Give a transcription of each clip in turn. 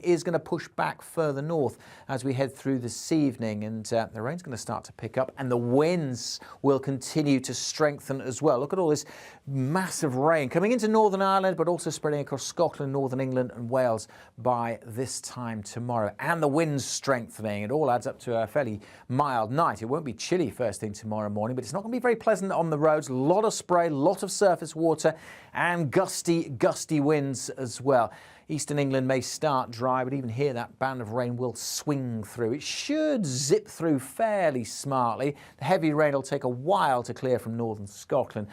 is going to push back further north as we head through this evening, and the rain's going to start to pick up and the winds will continue to strengthen as well. Look at all this massive rain coming into Northern Ireland, but also spreading across Scotland, Northern England and Wales by this time tomorrow. And the winds strengthening. It all adds up to a fairly mild night. It won't be chilly first thing tomorrow morning, but it's not going to be very pleasant on the roads. A lot of spray, a lot of surface water and gusty winds as well. Eastern England may start dry, but even here that band of rain will swing through. It should zip through fairly smartly. The heavy rain will take a while to clear from northern Scotland.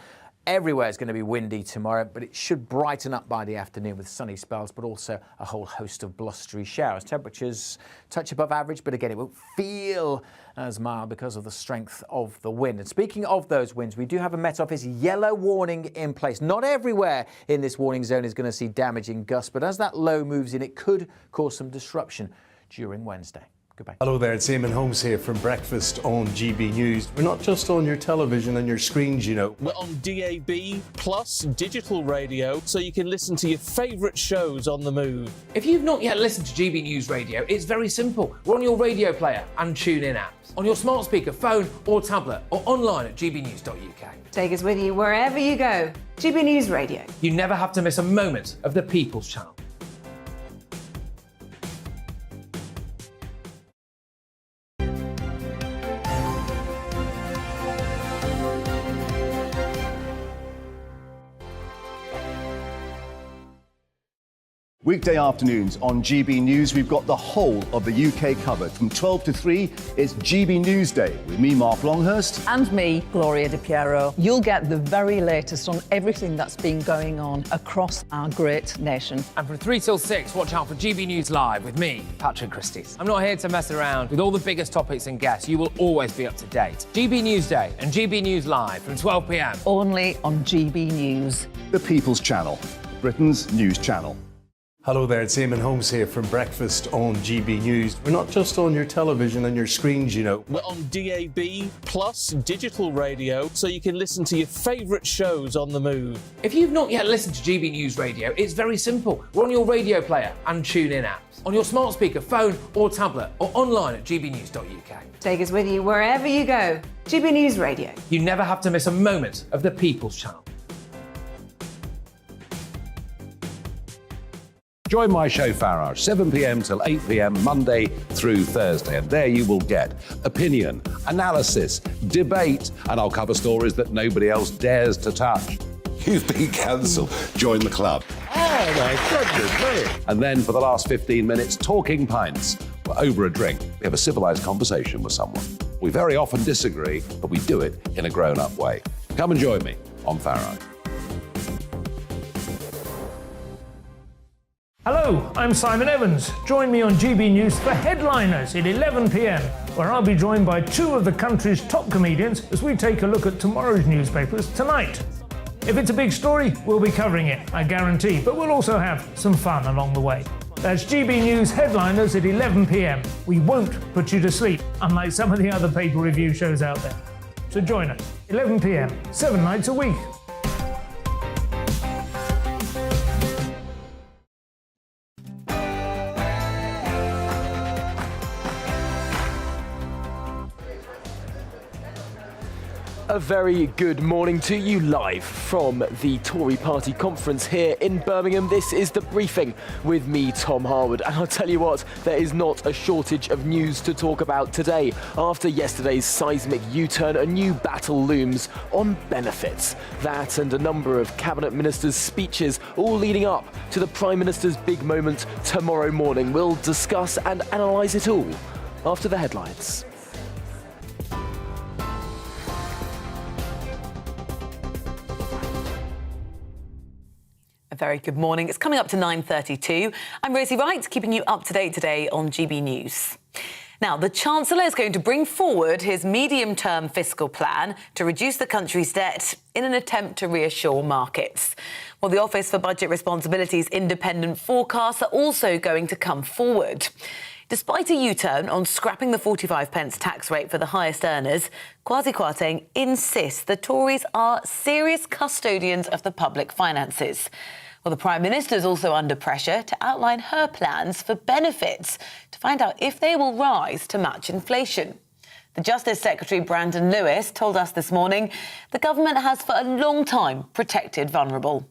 Everywhere is going to be windy tomorrow, but it should brighten up by the afternoon with sunny spells, but also a whole host of blustery showers. Temperatures touch above average, but again, it won't feel as mild because of the strength of the wind. And speaking of those winds, we do have a Met Office yellow warning in place. Not everywhere in this warning zone is going to see damaging gusts, but as that low moves in, it could cause some disruption during Wednesday. Goodbye. Hello there, it's Eamon Holmes here from Breakfast on GB News. We're not just on your television and your screens, you know. We're on DAB plus digital radio, so you can listen to your favourite shows on the move. If you've not yet listened to GB News Radio, it's very simple. We're on your radio player and TuneIn apps, on your smart speaker, phone or tablet, or online at gbnews.uk. Take us with you wherever you go. GB News Radio. You never have to miss a moment of the People's Channel. Weekday afternoons on GB News, we've got the whole of the UK covered. From 12 to 3, it's GB News Day with me, Mark Longhurst. And me, Gloria Di Piero. You'll get the very latest on everything that's been going on across our great nation. And from 3 till 6, watch out for GB News Live with me, Patrick Christys. I'm not here to mess around. With all the biggest topics and guests, you will always be up to date. GB News Day and GB News Live from 12 p.m. Only on GB News. The People's Channel, Britain's news channel. Hello there, it's Eamon Holmes here from Breakfast on GB News. We're not just on your television and your screens, you know. We're on DAB plus digital radio, so you can listen to your favourite shows on the move. If you've not yet listened to GB News Radio, it's very simple. We're on your radio player and TuneIn apps, on your smart speaker, phone or tablet, or online at gbnews.uk. Take us with you wherever you go. GB News Radio. You never have to miss a moment of the People's Channel. Join my show Farage, 7 p.m. till 8 p.m. Monday through Thursday, and there you will get opinion, analysis, debate, and I'll cover stories that nobody else dares to touch. You've been cancelled. Join the club. Oh my goodness me. And then for the last 15 minutes, talking pints. We're over a drink. We have a civilised conversation with someone. We very often disagree, but we do it in a grown-up way. Come and join me on Farage. Hello, I'm Simon Evans. Join me on GB News for Headliners at 11 p.m, where I'll be joined by 2 of the country's top comedians as we take a look at tomorrow's newspapers tonight. If it's a big story, we'll be covering it, I guarantee, but we'll also have some fun along the way. That's GB News Headliners at 11 p.m. We won't put you to sleep, unlike some of the other paper review shows out there. So join us, 11 p.m, 7 nights a week. A very good morning to you, live from the Tory party conference here in Birmingham. This is The Briefing with me, Tom Harwood, and I'll tell you what, there is not a shortage of news to talk about today. After yesterday's seismic U-turn, a new battle looms on benefits. That and a number of cabinet ministers' speeches, all leading up to the Prime Minister's big moment tomorrow morning. We'll discuss and analyse it all after the headlines. A very good morning. It's coming up to 9:32. I'm Rosie Wright, keeping you up to date today on GB News. Now, the Chancellor is going to bring forward his medium-term fiscal plan to reduce the country's debt in an attempt to reassure markets. Well, the Office for Budget Responsibility's independent forecasts are also going to come forward. Despite a U-turn on scrapping the 45p tax rate for the highest earners, Kwasi Kwarteng insists the Tories are serious custodians of the public finances. Well, the Prime Minister is also under pressure to outline her plans for benefits to find out if they will rise to match inflation. The Justice Secretary, Brandon Lewis, told us this morning the government has for a long time protected vulnerable.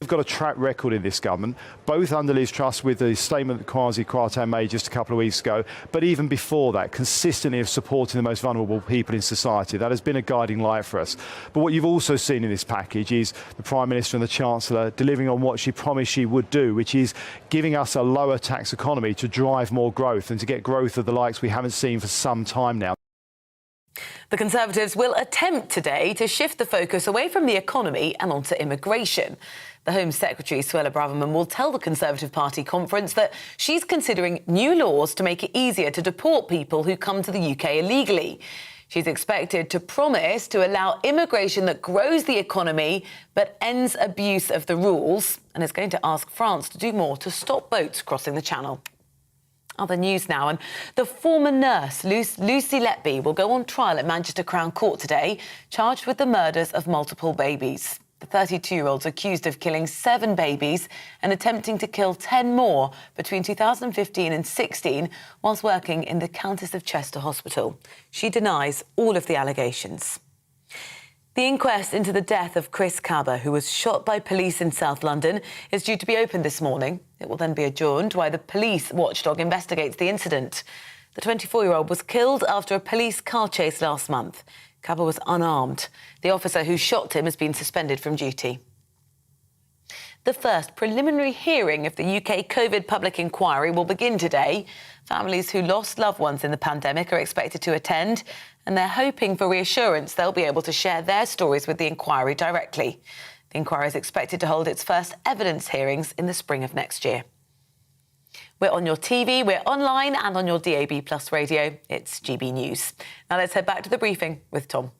We've got a track record in this government, both under Liz Truss with the statement that Kwasi Kwarteng made just a couple of weeks ago, but even before that, consistently of supporting the most vulnerable people in society. That has been a guiding light for us. But what you've also seen in this package is the Prime Minister and the Chancellor delivering on what she promised she would do, which is giving us a lower tax economy to drive more growth and to get growth of the likes we haven't seen for some time now. The Conservatives will attempt today to shift the focus away from the economy and onto immigration. The Home Secretary, Suella Braverman, will tell the Conservative Party conference that she's considering new laws to make it easier to deport people who come to the UK illegally. She's expected to promise to allow immigration that grows the economy but ends abuse of the rules, and is going to ask France to do more to stop boats crossing the Channel. Other news now, and the former nurse, Lucy Letby, will go on trial at Manchester Crown Court today, charged with the murders of multiple babies. The 32-year-old's accused of killing 7 babies and attempting to kill 10 more between 2015 and 16 whilst working in the Countess of Chester Hospital. She denies all of the allegations. The inquest into the death of Chris Cabba, who was shot by police in South London, is due to be opened this morning. It will then be adjourned while the police watchdog investigates the incident. The 24-year-old was killed after a police car chase last month. Cabba was unarmed. The officer who shot him has been suspended from duty. The first preliminary hearing of the UK COVID public inquiry will begin today. Families who lost loved ones in the pandemic are expected to attend, and they're hoping for reassurance they'll be able to share their stories with the inquiry directly. The inquiry is expected to hold its first evidence hearings in the spring of next year. We're on your TV, we're online and on your DAB+ radio. It's GB News. Now let's head back to the briefing with Tom.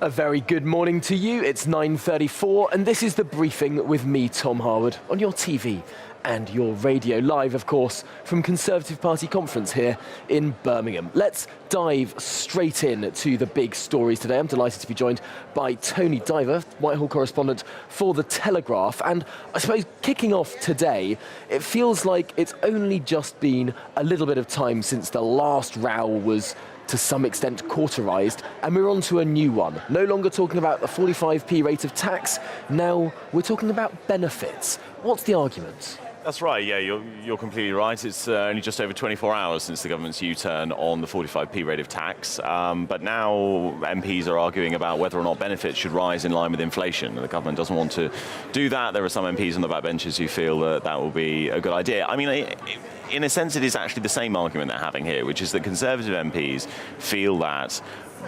A very good morning to you. It's 9:34 and this is the briefing with me, Tom Harwood, on your TV and your radio, live, of course, from Conservative Party conference here in Birmingham. Let's dive straight in to the big stories today. I'm delighted to be joined by Tony Diver, Whitehall correspondent for The Telegraph. And I suppose kicking off today, it feels like it's only just been a little bit of time since the last row was to some extent cauterised, and we're on to a new one. No longer talking about the 45p rate of tax, now we're talking about benefits. What's the argument? That's right, yeah, you're completely right. It's only just over 24 hours since the government's U-turn on the 45p rate of tax, but now MPs are arguing about whether or not benefits should rise in line with inflation. The government doesn't want to do that. There are some MPs on the backbenches who feel that that will be a good idea. I mean, in a sense, it is actually the same argument they're having here, which is that Conservative MPs feel that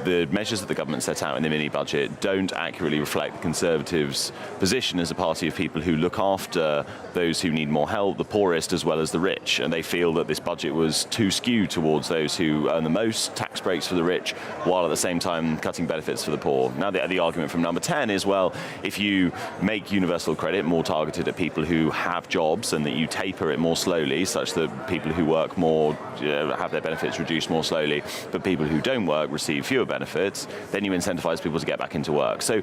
the measures that the government set out in the mini-budget don't accurately reflect the Conservatives' position as a party of people who look after those who need more help, the poorest as well as the rich. And they feel that this budget was too skewed towards those who earn the most, tax breaks for the rich, while at the same time cutting benefits for the poor. Now, the argument from number 10 is, well, if you make universal credit more targeted at people who have jobs and that you taper it more slowly, such that people who work more have their benefits reduced more slowly, but people who don't work receive fewer benefits, then you incentivize people to get back into work. So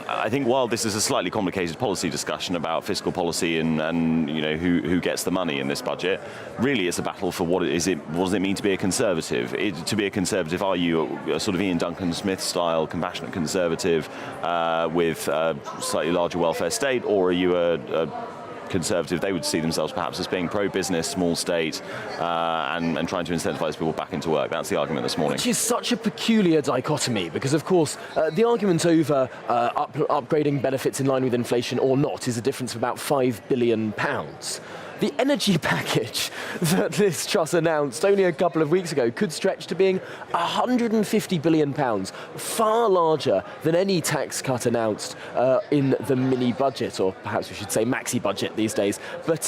I think while this is a slightly complicated policy discussion about fiscal policy and you know who gets the money in this budget, really it's a battle for what does it mean to be a Conservative? To be a Conservative, are you a sort of Ian Duncan Smith style compassionate Conservative with a slightly larger welfare state, or are you a Conservative? They would see themselves perhaps as being pro-business, small state, and trying to incentivise people back into work. That's the argument this morning. Which is such a peculiar dichotomy, because of course the argument over upgrading benefits in line with inflation or not is a difference of about £5 billion. The energy package that Liz Truss announced only a couple of weeks ago could stretch to being £150 billion, far larger than any tax cut announced in the mini-budget, or perhaps we should say maxi-budget these days. But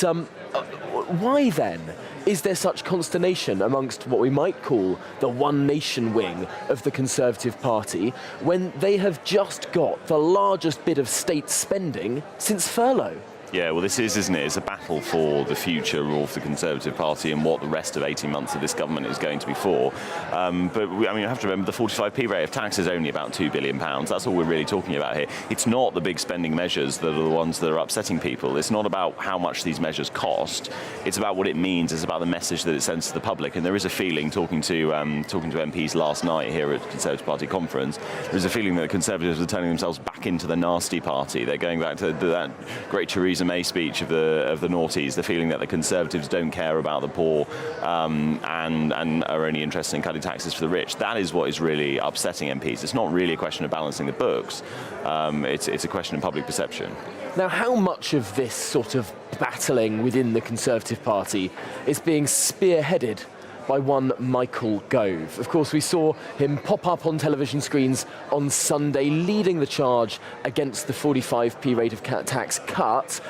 why then is there such consternation amongst what we might call the One Nation wing of the Conservative Party when they have just got the largest bit of state spending since furlough? Yeah, well, this is, isn't it? It's a battle for the future of the Conservative Party and what the rest of 18 months of this government is going to be for. But you have to remember the 45p rate of tax is only about £2 billion. That's all we're really talking about here. It's not the big spending measures that are the ones that are upsetting people. It's not about how much these measures cost. It's about what it means. It's about the message that it sends to the public. And there is a feeling, talking to MPs last night here at the Conservative Party conference, there's a feeling that the Conservatives are turning themselves back into the nasty party. They're going back to that great Theresa May speech of the noughties, the feeling that the Conservatives don't care about the poor and are only interested in cutting taxes for the rich. That is what is really upsetting MPs. It's not really a question of balancing the books. It's a question of public perception. Now, how much of this sort of battling within the Conservative Party is being spearheaded by one Michael Gove? Of course, we saw him pop up on television screens on Sunday, leading the charge against the 45p rate of tax cut,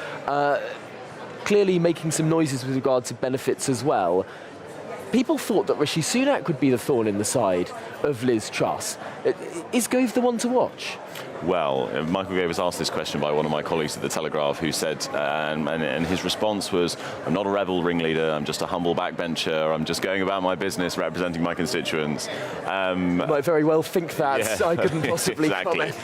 clearly making some noises with regard to benefits as well. People thought that Rishi Sunak would be the thorn in the side of Liz Truss. Is Gove the one to watch? Well, Michael Gove was asked this question by one of my colleagues at The Telegraph, who said, and his response was, I'm not a rebel ringleader, I'm just a humble backbencher, I'm just going about my business representing my constituents. I might very well think that. Yeah, I couldn't possibly comment.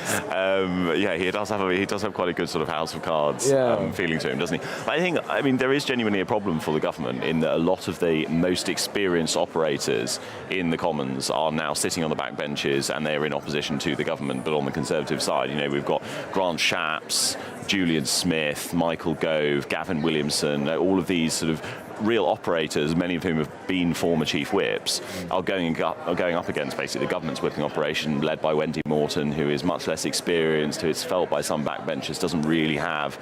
He does have quite a good sort of house of cards feeling to him, doesn't he? I mean, there is genuinely a problem for the government in that a lot of the most experienced operators in the Commons are now sitting on the backbenches and they're in opposition to the government, but on the Conservative side. You know, we've got Grant Shapps, Julian Smith, Michael Gove, Gavin Williamson, all of these sort of real operators, many of whom have been former chief whips, are going up against basically the government's whipping operation led by Wendy Morton, who is much less experienced, who it's felt by some backbenchers doesn't really have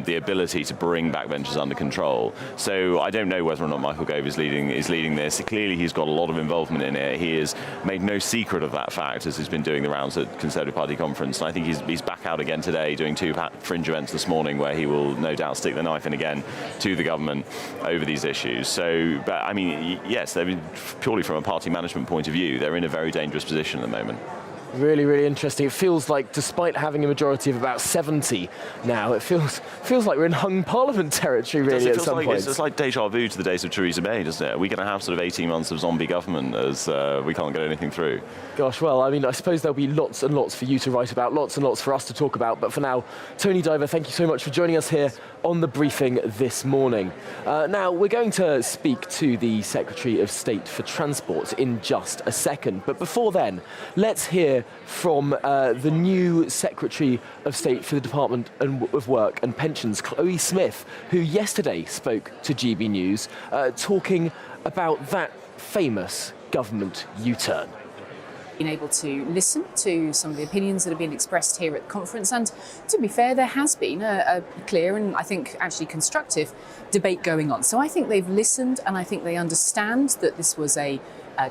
the ability to bring backbenchers under control. So I don't know whether or not Michael Gove is leading this. Clearly he's got a lot of involvement in it. He has made no secret of that fact as he's been doing the rounds at Conservative Party conference. And I think he's back out again today doing 2 fringe events this morning where he will no doubt stick the knife in again to the government over these issues. So, but I mean, yes, purely from a party management point of view, they're in a very dangerous position at the moment. Really, really interesting. It feels like, despite having a majority of about 70 now, it feels like we're in hung parliament territory, really, at some point. It's like deja vu to the days of Theresa May, doesn't it? We're going to have sort of 18 months of zombie government as we can't get anything through. Gosh, well, I mean, I suppose there'll be lots and lots for you to write about, lots and lots for us to talk about. But for now, Tony Diver, thank you so much for joining us here on the briefing this morning. Now, we're going to speak to the Secretary of State for Transport in just a second. But before then, let's hear from the new Secretary of State for the Department of Work and Pensions, Chloe Smith, who yesterday spoke to GB News, talking about that famous government U-turn. Been able to listen to some of the opinions that have been expressed here at the conference, and to be fair, there has been a clear and I think actually constructive debate going on. So I think they've listened and I think they understand that this was a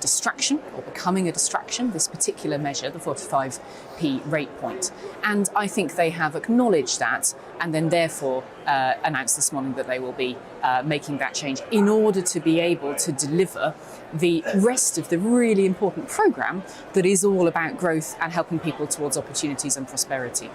distraction, or becoming a distraction, this particular measure, the 45p rate point. And I think they have acknowledged that and then therefore announced this morning that they will be making that change in order to be able to deliver the rest of the really important programme that is all about growth and helping people towards opportunities and prosperity.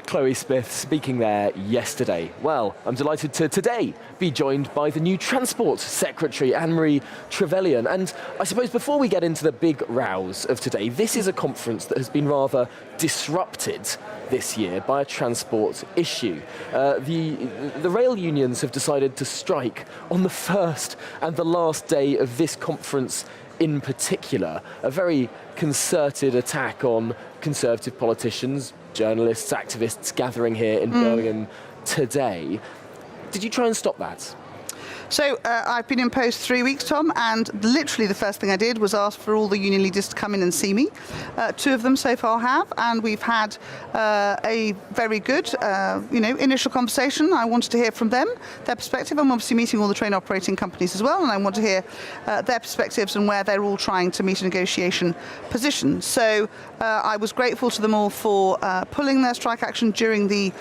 Chloe Smith speaking there yesterday. Well, I'm delighted to today be joined by the new Transport Secretary, Anne-Marie Trevelyan. And I suppose before we get into the big rows of today, this is a conference that has been rather disrupted this year by a transport issue. The rail unions have decided to strike on the first and the last day of this conference in particular. A very concerted attack on Conservative politicians, journalists, activists gathering here in Birmingham today. Did you try and stop that? So I've been in post 3 weeks, Tom, and literally the first thing I did was ask for all the union leaders to come in and see me. 2 of them so far have, and we've had a very good, initial conversation. I wanted to hear from them, their perspective. I'm obviously meeting all the train operating companies as well, and I want to hear their perspectives and where they're all trying to meet a negotiation position. So I was grateful to them all for pulling their strike action during the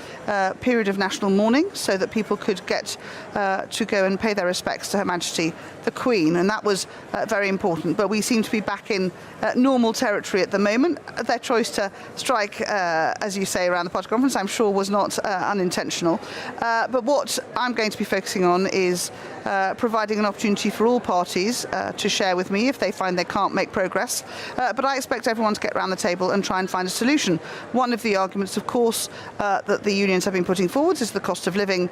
period of national mourning so that people could get to go and pay their respects to Her Majesty the Queen, and that was very important. But we seem to be back in normal territory at the moment. Their choice to strike, as you say, around the party conference, I'm sure was not unintentional. But what I'm going to be focusing on is providing an opportunity for all parties to share with me if they find they can't make progress. But I expect everyone to get around the table and try and find a solution. One of the arguments, of course, that the unions have been putting forward is the cost of living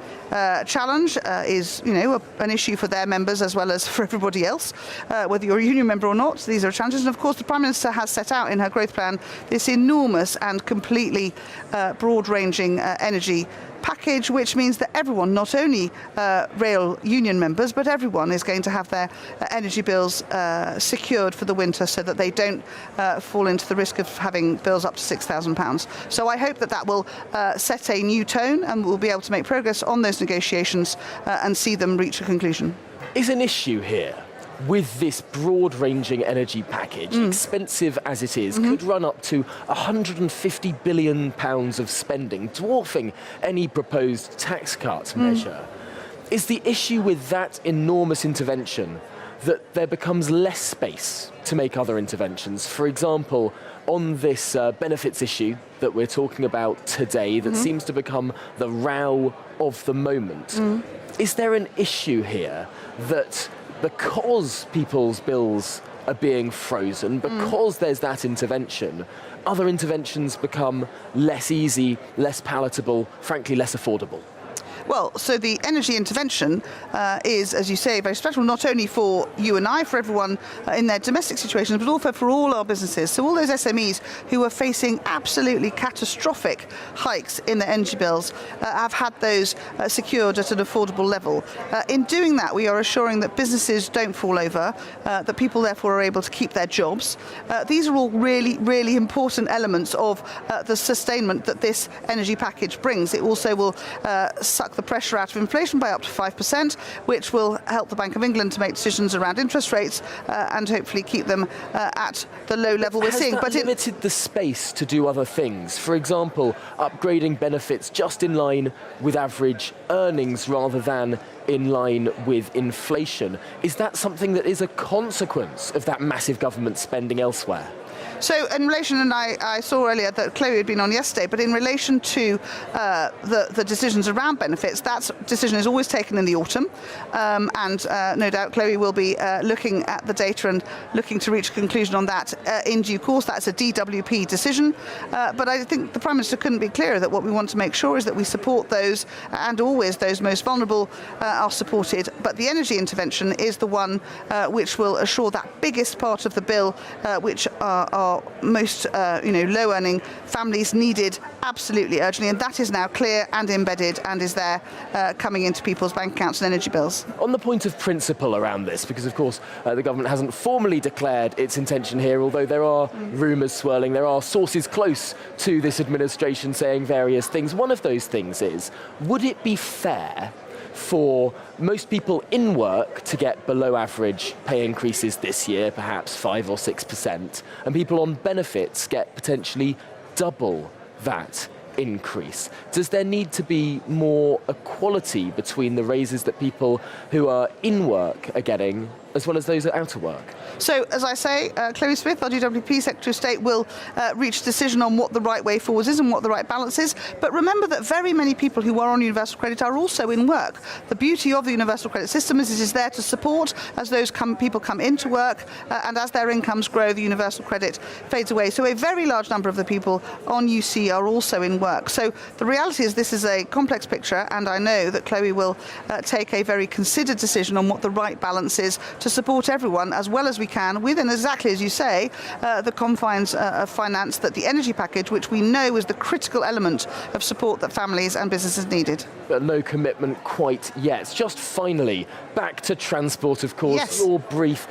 challenge is, an issue for their members as well as for everybody else, whether you're a union member or not. These are challenges, and of course the Prime Minister has set out in her growth plan this enormous and completely broad-ranging energy package, which means that everyone, not only rail union members, but everyone is going to have their energy bills secured for the winter so that they don't fall into the risk of having bills up to £6,000. So I hope that that will set a new tone and we'll be able to make progress on those negotiations and see them reach a conclusion. Is an issue here with this broad-ranging energy package, expensive as it is, could run up to £150 billion of spending, dwarfing any proposed tax cut measure. Is the issue with that enormous intervention that there becomes less space to make other interventions? For example, on this benefits issue that we're talking about today that seems to become the row of the moment, is there an issue here that because people's bills are being frozen, because there's that intervention, other interventions become less easy, less palatable, frankly less affordable? Well, so the energy intervention is, as you say, very special, not only for you and I, for everyone in their domestic situations, but also for all our businesses. So all those SMEs who are facing absolutely catastrophic hikes in their energy bills have had those secured at an affordable level. In doing that, we are assuring that businesses don't fall over, that people therefore are able to keep their jobs. These are all really, really important elements of the sustainment that this energy package brings. It also will suck the pressure out of inflation by up to 5%, which will help the Bank of England to make decisions around interest rates and hopefully keep them at the low level we're seeing. But it limited the space to do other things. For example, upgrading benefits just in line with average earnings rather than in line with inflation. Is that something that is a consequence of that massive government spending elsewhere? So in relation, and I saw earlier that Chloe had been on yesterday, but in relation to the decisions around benefits, that decision is always taken in the autumn. And no doubt Chloe will be looking at the data and looking to reach a conclusion on that in due course. That's a DWP decision. But I think the Prime Minister couldn't be clearer that what we want to make sure is that we support those, and always those most vulnerable are supported. But the energy intervention is the one which will assure that biggest part of the bill, which are most low-earning families needed absolutely urgently, and that is now clear and embedded and is there coming into people's bank accounts and energy bills. On the point of principle around this, because of course the government hasn't formally declared its intention here, although there are rumours swirling, there are sources close to this administration saying various things. One of those things is, would it be fair for most people in work to get below average pay increases this year, perhaps 5 or 6%, and people on benefits get potentially double that increase? Does there need to be more equality between the raises that people who are in work are getting as well as those that are out of work? So, as I say, Chloe Smith, our DWP Secretary of State, will reach a decision on what the right way forward is and what the right balance is. But remember that very many people who are on universal credit are also in work. The beauty of the universal credit system is it is there to support as those people come into work, and as their incomes grow, the universal credit fades away. So a very large number of the people on UC are also in work. So the reality is this is a complex picture, and I know that Chloe will take a very considered decision on what the right balance is to support everyone as well as we can within, exactly as you say, the confines of finance, that the energy package, which we know is the critical element of support that families and businesses needed. But no commitment quite yet. Just finally, back to transport, of course. Yes. Your brief.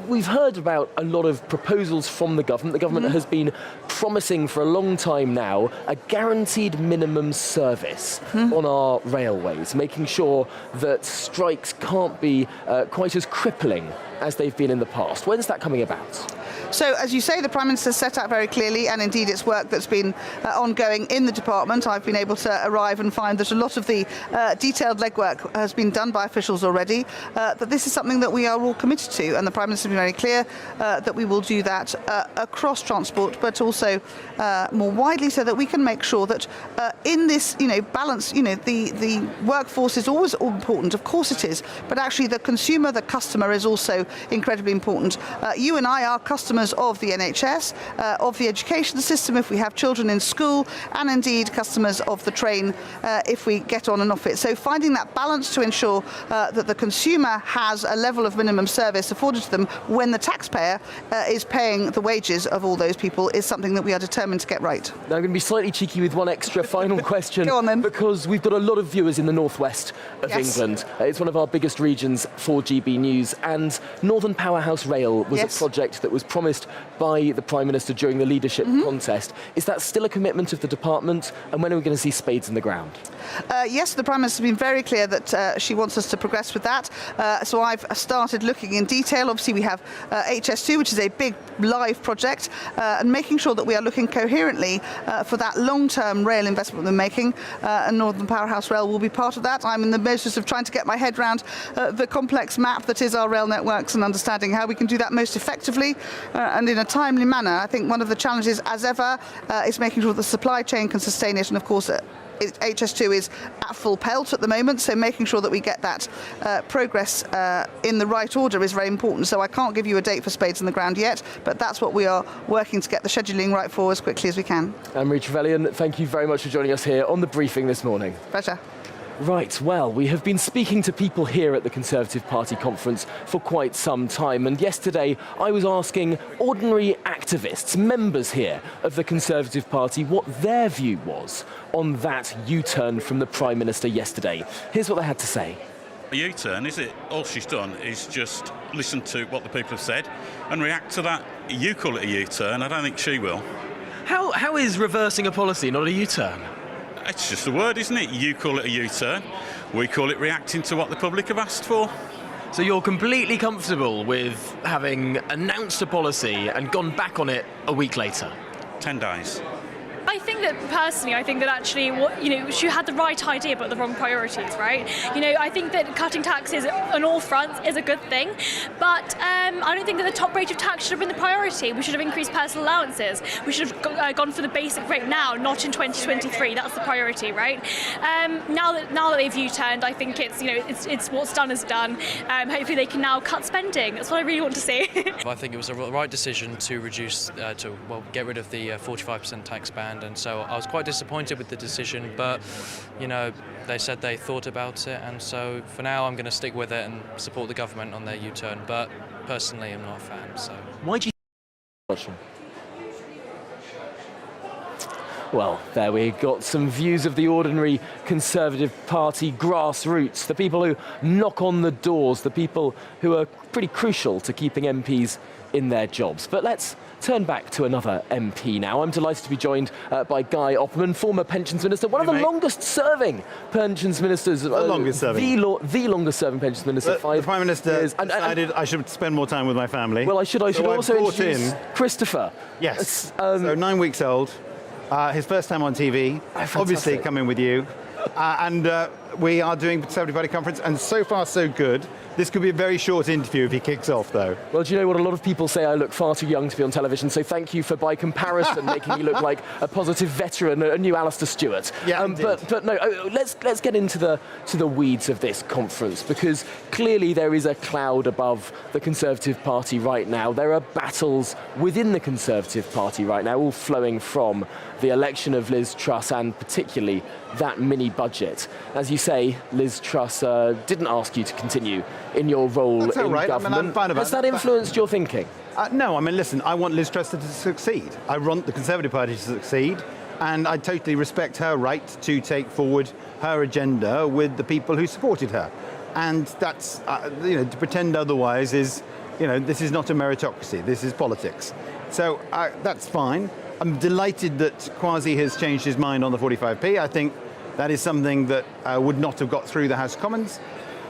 We've heard about a lot of proposals from the government. The government has been promising for a long time now a guaranteed minimum service on our railways, making sure that strikes can't be quite as crippling as they've been in the past. When's that coming about? So, as you say, the Prime Minister set out very clearly, and indeed it's work that's been ongoing in the department. I've been able to arrive and find that a lot of the detailed legwork has been done by officials already, that this is something that we are all committed to, and the Prime Minister has been very clear that we will do that across transport, but also more widely, so that we can make sure that in this balance, the workforce is always important, of course it is, but actually the consumer, the customer is also incredibly important. You and I are customers of the NHS, of the education system if we have children in school, and indeed customers of the train if we get on and off it. So finding that balance to ensure that the consumer has a level of minimum service afforded to them when the taxpayer is paying the wages of all those people is something that we are determined to get right. Now I'm going to be slightly cheeky with one extra final question. Go on then. Because we've got a lot of viewers in the northwest of England. It's one of our biggest regions for GB News, and Northern Powerhouse Rail was a project that was promised by the Prime Minister during the leadership contest. Is that still a commitment of the department, and when are we going to see spades in the ground? Yes, the Prime Minister has been very clear that she wants us to progress with that. So I've started looking in detail. Obviously we have HS2, which is a big live project, and making sure that we are looking coherently for that long-term rail investment we're making, and Northern Powerhouse Rail will be part of that. I'm in the process of trying to get my head around the complex map that is our rail networks and understanding how we can do that most effectively and in a timely manner. I think one of the challenges, as ever, is making sure the supply chain can sustain it, and of course HS2 is at full pelt at the moment, so making sure that we get that progress in the right order is very important. So I can't give you a date for spades in the ground yet, but that's what we are working to get the scheduling right for as quickly as we can. Anne-Marie Trevelyan, thank you very much for joining us here on the briefing this morning. Pleasure. Right, well, we have been speaking to people here at the Conservative Party conference for quite some time, and yesterday I was asking ordinary activists, members here of the Conservative Party, what their view was on that U-turn from the Prime Minister yesterday. Here's what they had to say. A U-turn, is it? All she's done is just listen to what the people have said and react to that. You call it a U-turn, I don't think she will. How is reversing a policy not a U-turn? It's just a word, isn't it? You call it a U-turn. We call it reacting to what the public have asked for. So you're completely comfortable with having announced a policy and gone back on it a week later? 10 days. I think that personally, I think that actually, she had the right idea but the wrong priorities, right? I think that cutting taxes on all fronts is a good thing, but I don't think that the top rate of tax should have been the priority. We should have increased personal allowances. We should have gone for the basic rate now, not in 2023. That's the priority, right? Now that they've U-turned, I think it's what's done is done. Hopefully they can now cut spending. That's what I really want to see. I think it was the right decision to reduce, get rid of the 45% tax band. And so I was quite disappointed with the decision, but they said they thought about it, and so for now I'm going to stick with it and support the government on their U-turn, but personally I'm not a fan. So why do you Well, there we got some views of the ordinary Conservative Party grassroots, the people who knock on the doors, the people who are pretty crucial to keeping MPs in their jobs. But let's turn back to another MP now. I'm delighted to be joined by Guy Opperman, former Pensions Minister, one of the longest-serving Pensions Ministers. The longest-serving. The longest-serving Pensions Minister. The Prime Minister decided I should spend more time with my family. Well, I should also introduce Christopher. Yes. So 9 weeks old. His first time on TV. Obviously coming with you. And we are doing the Conservative Party conference, and so far so good. This could be a very short interview if he kicks off, though. Well, do you know what? A lot of people say I look far too young to be on television, so thank you for, by comparison, making me look like a positive veteran, a new Alistair Stewart. Yeah, but no, let's get into the weeds of this conference, because clearly there is a cloud above the Conservative Party right now. There are battles within the Conservative Party right now, all flowing from the election of Liz Truss and particularly that mini-budget. As you say, Liz Truss didn't ask you to continue in your role in government. I'm fine about Has that influenced your thinking? No, listen, I want Liz Truss to succeed. I want the Conservative Party to succeed, and I totally respect her right to take forward her agenda with the people who supported her. And that's, to pretend otherwise is, this is not a meritocracy, this is politics. So that's fine. I'm delighted that Kwasi has changed his mind on the 45p. I think that is something that would not have got through the House of Commons.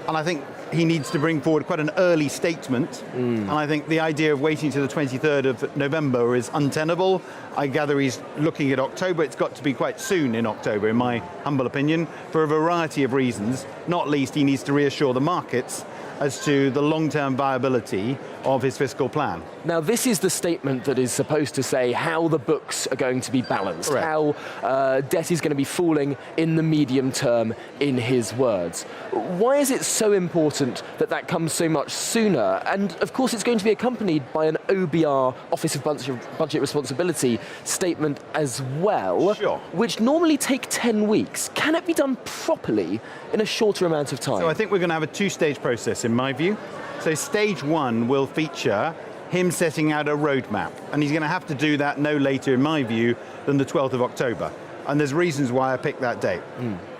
And I think he needs to bring forward quite an early statement. And I think the idea of waiting to the 23rd of November is untenable. I gather he's looking at October. It's got to be quite soon in October, in my humble opinion, for a variety of reasons. Not least, he needs to reassure the markets as to the long-term viability of his fiscal plan. Now, this is the statement that is supposed to say how the books are going to be balanced, Correct. how debt is going to be falling in the medium term, in his words. Why is it so important that that comes so much sooner? And, of course, it's going to be accompanied by an OBR, Office of Budget Responsibility, statement as well, Sure. which normally take 10 weeks. Can it be done properly in a shorter amount of time? So I think we're going to have a two-stage process, in my view. So stage one will feature him setting out a roadmap, and he's going to have to do that no later, in my view, than the 12th of October. And there's reasons why I picked that date.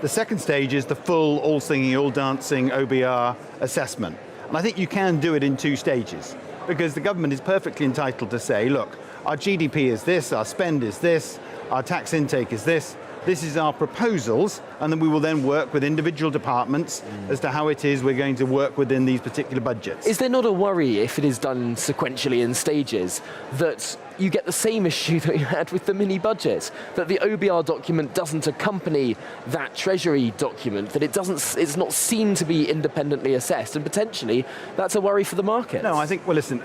The second stage is the full, all-singing, all-dancing OBR assessment. And I think you can do it in two stages, because the government is perfectly entitled to say, look, our GDP is this, our spend is this, our tax intake is this, this is our proposals, and then we will then work with individual departments as to how it is we're going to work within these particular budgets. Is there not a worry, if it is done sequentially in stages, that you get the same issue that you had with the mini-budget, that the OBR document doesn't accompany that Treasury document, that it's not seen to be independently assessed, and potentially that's a worry for the market? No, I think, well, listen,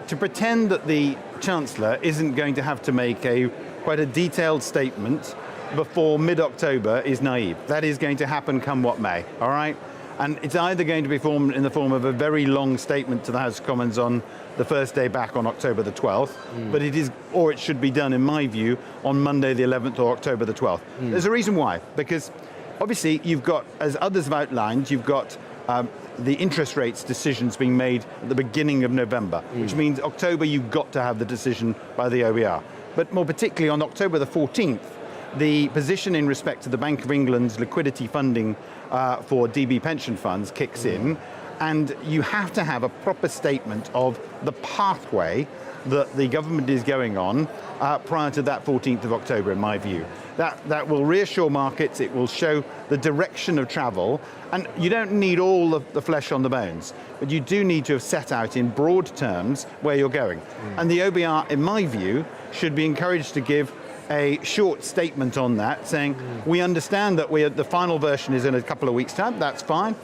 to pretend that the Chancellor isn't going to have to make quite a detailed statement before mid-October is naive. That is going to happen come what may, all right? And it's either going to be formed in the form of a very long statement to the House of Commons on the first day back on October the 12th, but it should be done, in my view, on Monday the 11th or October the 12th. There's a reason why, because obviously you've got, as others have outlined, you've got the interest rates decisions being made at the beginning of November, which means October you've got to have the decision by the OBR. But more particularly on October the 14th, the position in respect to the Bank of England's liquidity funding for DB pension funds kicks in, and you have to have a proper statement of the pathway that the government is going on prior to that 14th of October, in my view. That will reassure markets, it will show the direction of travel, and you don't need all of the flesh on the bones, but you do need to have set out in broad terms where you're going. And the OBR, in my view, should be encouraged to give a short statement on that, saying, we understand that the final version is in a couple of weeks' time, that's fine.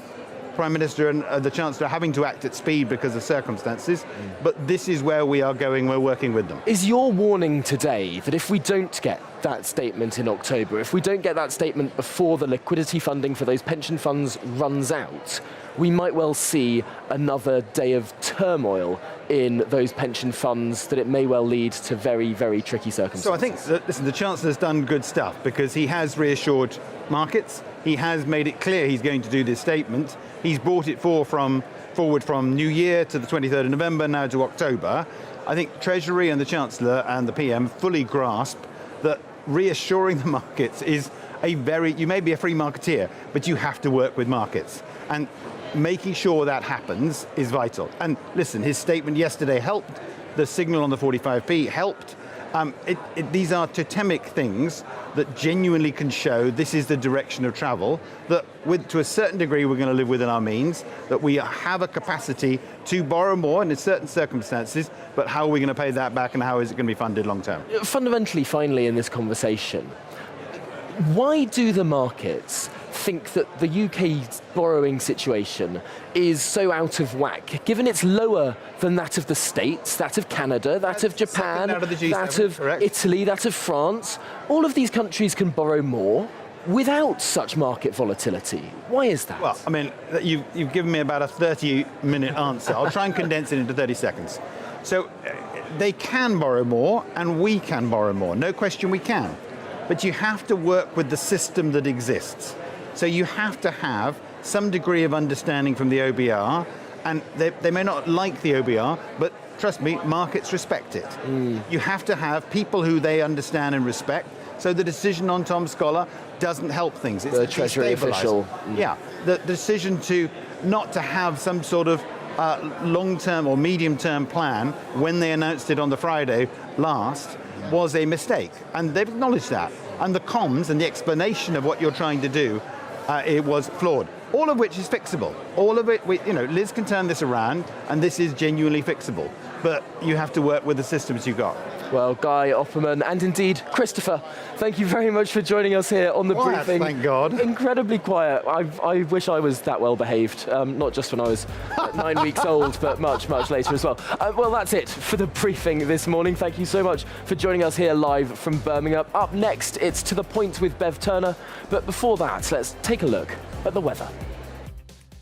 Prime Minister and the Chancellor are having to act at speed because of circumstances, but this is where we are going, we're working with them. Is your warning today that if we don't get that statement in October, if we don't get that statement before the liquidity funding for those pension funds runs out, we might well see another day of turmoil in those pension funds, that it may well lead to very, very tricky circumstances? So I think that, listen, the Chancellor's done good stuff because he has reassured markets. He has made it clear he's going to do this statement. He's brought it forward from New Year to the 23rd of November, now to October. I think Treasury and the Chancellor and the PM fully grasp that reassuring the markets is you may be a free marketeer, but you have to work with markets. And making sure that happens is vital. And listen, his statement yesterday helped. The signal on the 45p helped. These are totemic things that genuinely can show this is the direction of travel, that to a certain degree we're going to live within our means, that we have a capacity to borrow more in certain circumstances, but how are we going to pay that back and how is it going to be funded long term? Fundamentally, finally, in this conversation, why do the markets think that the UK's borrowing situation is so out of whack, given it's lower than that of the States, that of Canada, that of Japan, out of the G7, that of correct. Italy, that of France? All of these countries can borrow more without such market volatility. Why is that? Well, I mean, you've given me about a 30-minute answer. I'll try and condense it into 30 seconds. So they can borrow more and we can borrow more. No question we can. But you have to work with the system that exists. So you have to have some degree of understanding from the OBR, and they may not like the OBR, but trust me, markets respect it. You have to have people who they understand and respect, so the decision on Tom Scholar doesn't help things. It's the Treasury official. Yeah, the decision not to have some sort of long-term or medium-term plan when they announced it on the Friday last was a mistake, and they've acknowledged that. And the comms and the explanation of what you're trying to do, it was flawed. all of which is fixable. All of it, Liz can turn this around, and this is genuinely fixable. But you have to work with the systems you've got. Well, Guy, Opperman, and indeed Christopher, thank you very much for joining us here on the Quiet, briefing. thank God. Incredibly quiet. I wish I was that well behaved, not just when I was 9 weeks old, but much, much later as well. Well, that's it for the briefing this morning. Thank you so much for joining us here live from Birmingham. Up next, it's To The Point with Bev Turner. But before that, let's take a look at the weather.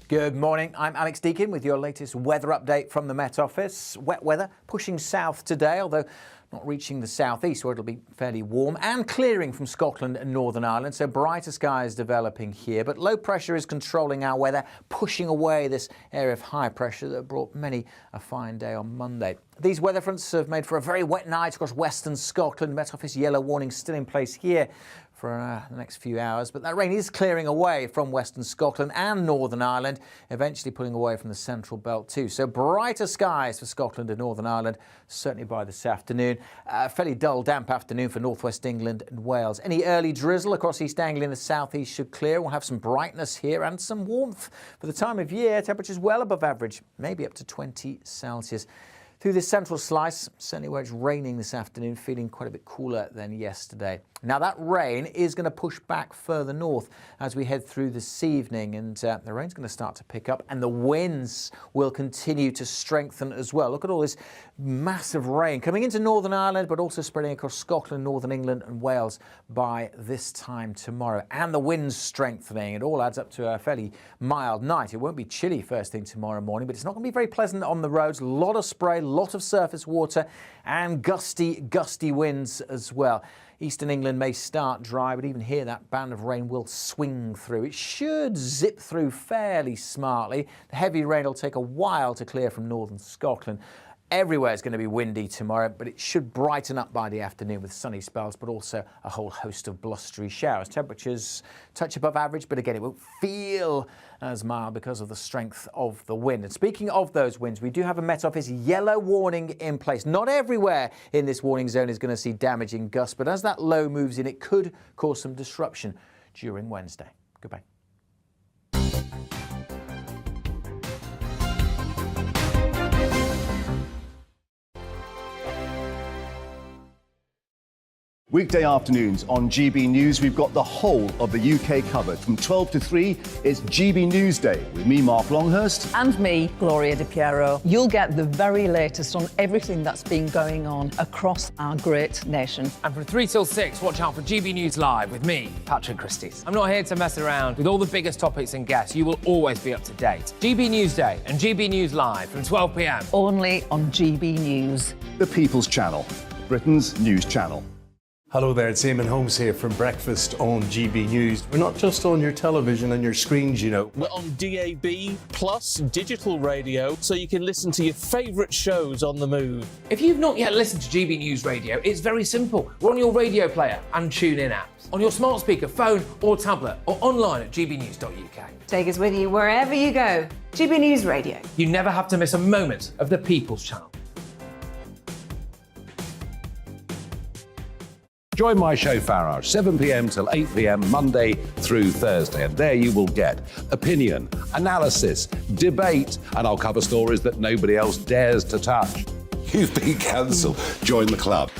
Good morning, I'm Alex Deakin with your latest weather update from the Met Office. Wet weather pushing south today, although not reaching the southeast where it'll be fairly warm, and clearing from Scotland and Northern Ireland, so brighter skies developing here. But low pressure is controlling our weather, pushing away this area of high pressure that brought many a fine day on Monday. These weather fronts have made for a very wet night across western Scotland. Met Office yellow warning still in place here for the next few hours, but that rain is clearing away from western Scotland and Northern Ireland, eventually pulling away from the central belt too. So brighter skies for Scotland and Northern Ireland, certainly by this afternoon. Fairly dull, damp afternoon for northwest England and Wales. Any early drizzle across East Anglia in the southeast should clear. We'll have some brightness here and some warmth for the time of year. Temperatures well above average, maybe up to 20 Celsius. Through this central slice, certainly where it's raining this afternoon, feeling quite a bit cooler than yesterday. Now that rain is going to push back further north as we head through this evening, and the rain's going to start to pick up and the winds will continue to strengthen as well. Look at all this massive rain coming into Northern Ireland, but also spreading across Scotland, Northern England and Wales by this time tomorrow. And the winds strengthening. It all adds up to a fairly mild night. It won't be chilly first thing tomorrow morning, but it's not going to be very pleasant on the roads. A lot of spray, a lot of surface water and gusty winds as well. Eastern England may start dry, but even here that band of rain will swing through. It should zip through fairly smartly. The heavy rain will take a while to clear from northern Scotland. Everywhere is going to be windy tomorrow, but it should brighten up by the afternoon with sunny spells, but also a whole host of blustery showers. Temperatures touch above average, but again, it won't feel as mild because of the strength of the wind. And speaking of those winds, we do have a Met Office yellow warning in place. Not everywhere in this warning zone is going to see damaging gusts, but as that low moves in, it could cause some disruption during Wednesday. Goodbye. Weekday afternoons on GB News, we've got the whole of the UK covered. From 12 to 3, it's GB News Day with me, Mark Longhurst. And me, Gloria Di Piero. You'll get the very latest on everything that's been going on across our great nation. And from 3 till 6, watch out for GB News Live with me, Patrick Christys. I'm not here to mess around. With all the biggest topics and guests, you will always be up to date. GB News Day and GB News Live from 12 p.m. Only on GB News. The People's Channel, Britain's news channel. Hello there, it's Eamon Holmes here from Breakfast on GB News. We're not just on your television and your screens, you know. We're on DAB plus digital radio, so you can listen to your favourite shows on the move. If you've not yet listened to GB News Radio, it's very simple. We're on your radio player and tune-in apps, on your smart speaker, phone or tablet, or online at gbnews.uk. Take us with you wherever you go. GB News Radio. You never have to miss a moment of the People's Channel. Join my show Farage, 7 p.m. till 8 p.m. Monday through Thursday. And there you will get opinion, analysis, debate, and I'll cover stories that nobody else dares to touch. You've been cancelled. Join the club.